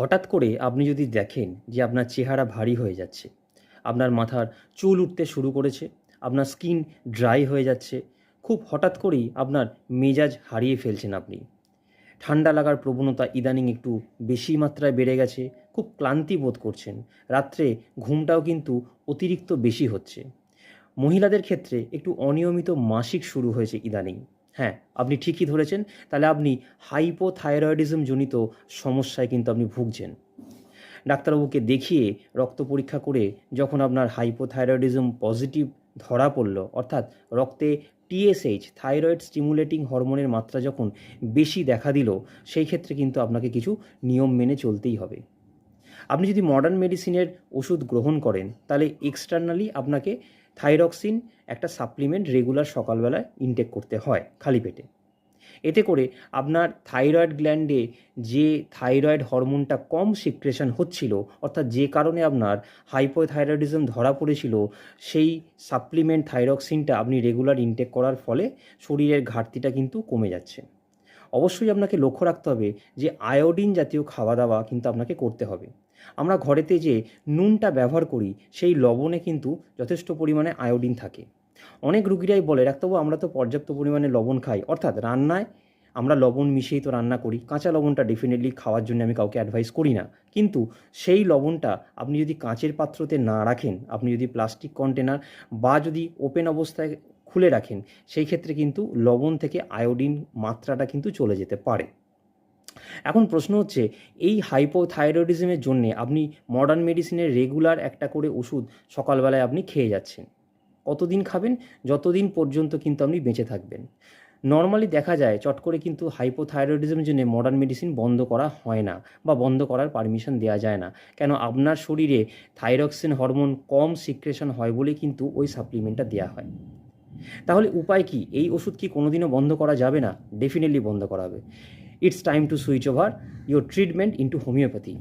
হঠাৎ করে আপনি যদি দেখেন যে আপনার চেহারা ভারী হয়ে যাচ্ছে, আপনার মাথার চুল উঠতে শুরু করেছে, আপনার স্কিন ড্রাই হয়ে যাচ্ছে, খুব হঠাৎ করেই আপনার মেজাজ হারিয়ে ফেলছেন আপনি। ঠান্ডা লাগার প্রবণতা ইদানিং একটু বেশি মাত্রায় বেড়ে গেছে, খুব ক্লান্তি বোধ করছেন, রাত্রে ঘুমটাও কিন্তু অতিরিক্ত বেশি হচ্ছে। মহিলাদের ক্ষেত্রে একটু অনিয়মিত মাসিক শুরু হয়েছে ইদানিং। হ্যাঁ, আপনি ঠিকই ধরেছেন। তাহলে আপনি হাইপোথাইরয়েডিজম জনিত সমস্যায় কিন্তু আপনি ভুগছেন। ডাক্তারবাবুকে দেখিয়ে রক্ত পরীক্ষা করে যখন আপনার হাইপোথাইরয়েডিজম পজিটিভ ধরা পড়ল, অর্থাৎ রক্তে টিএসএইচ থাইরয়েড স্টিমুলেটিং হরমোনের মাত্রা যখন বেশি দেখা দিল, সেই ক্ষেত্রে কিন্তু আপনাকে কিছু নিয়ম মেনে চলতেই হবে। আপনি যদি মডার্ন মেডিসিনের ওষুধ গ্রহণ করেন, তাহলে এক্সটার্নালি আপনাকে থাইরক্সিন একটা সাপ্লিমেন্ট রেগুলার সকালবেলায় ইনটেক করতে হয় খালি পেটে। এতে করে আপনার থাইরয়েড গ্ল্যান্ডে যে থাইরয়েড হরমোনটা কম সিক্রেশন হচ্ছিল, অর্থাৎ যে কারণে আপনার হাইপোথাইরয়েডিজম ধরা পড়েছিল, সেই সাপ্লিমেন্ট থাইরক্সিনটা আপনি রেগুলার ইনটেক করার ফলে শরীরের ঘাটতিটা কিন্তু কমে যাচ্ছে। অবশ্যই আপনাকে লক্ষ্য রাখতে হবে যে আয়োডিন জাতীয় খাওয়া দাওয়া কিন্তু আপনাকে করতে হবে। আমরা ঘরেতে যে নুনটা ব্যবহার করি, সেই লবণে কিন্তু যথেষ্ট পরিমাণে আয়োডিন থাকে। অনেক রুগীরাই বলে, ডাক্তারবাবু আমরা তো পর্যাপ্ত পরিমাণে লবণ খাই, অর্থাৎ রান্নায় আমরা লবণ মিশিয়েই তো রান্না করি। কাঁচা লবণটা ডেফিনেটলি খাওয়ার জন্য আমি কাউকে অ্যাডভাইস করি না। কিন্তু সেই লবণটা আপনি যদি কাঁচের পাত্রতে না রাখেন, আপনি যদি প্লাস্টিক কন্টেনার বা যদি ওপেন অবস্থায় খুলে রাখেন, সেই ক্ষেত্রে কিন্তু লবণ থেকে আয়োডিন মাত্রাটা কিন্তু চলে যেতে পারে। এখন প্রশ্ন হচ্ছে, এই হাইপোথাইরয়েডিজমের জন্যে আপনি মডার্ন মেডিসিনের রেগুলার একটা করে ওষুধ সকালবেলায় আপনি খেয়ে যাচ্ছেন। কতদিন খাবেন? যতদিন পর্যন্ত কিন্তু আপনি বেঁচে থাকবেন। নরমালি দেখা যায় চট করে কিন্তু হাইপোথাইরয়েডিজমের জন্য মডার্ন মেডিসিন বন্ধ করা হয় না, বা বন্ধ করার পারমিশন দেওয়া যায় না। কেন? আপনার শরীরে থাইরক্সিন হরমোন কম সিক্রেশন হয় বলেই কিন্তু ওই সাপ্লিমেন্টটা দেওয়া হয়। তাহলে উপায় কি? এই ওষুধ কি কোনোদিনও বন্ধ করা যাবে না? ডেফিনেটলি বন্ধ করা হবে। It's time to switch over your treatment into homeopathy.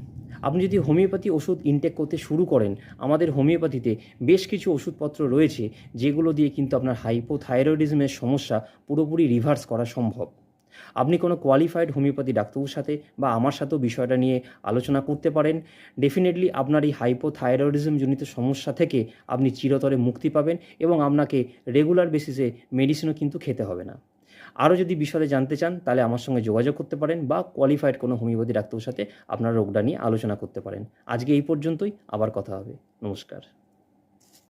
আপনি যদি হোমিওপ্যাথি ওষুধ ইনটেক করতে শুরু করেন, আমাদের হোমিওপ্যাথিতে বেশ কিছু ওষুধপত্র রয়েছে যেগুলো দিয়ে কিন্তু আপনার হাইপোথাইরয়েডিজমের সমস্যা পুরোপুরি রিভার্স করা সম্ভব। আপনি কোনো কোয়ালিফাইড হোমিওপ্যাথি ডাক্তারবাবুর সাথে বা আমার সাথেও বিষয়টা নিয়ে আলোচনা করতে পারেন। ডেফিনেটলি আপনার এই হাইপোথাইরয়েডিজম জনিত সমস্যা থেকে আপনি চিরতরে মুক্তি পাবেন, এবং আপনাকে রেগুলার বেসিসে মেডিসিনও কিন্তু খেতে হবে না। আরও যদি বিশদে জানতে চান, তাহলে আমার সঙ্গে যোগাযোগ করতে পারেন, বা কোয়ালিফাইড কোনো হোমিওপ্যাথি ডাক্তারের সাথে আপনার রোগটা নিয়ে আলোচনা করতে পারেন। আজকে এই পর্যন্তই, আবার কথা হবে। নমস্কার।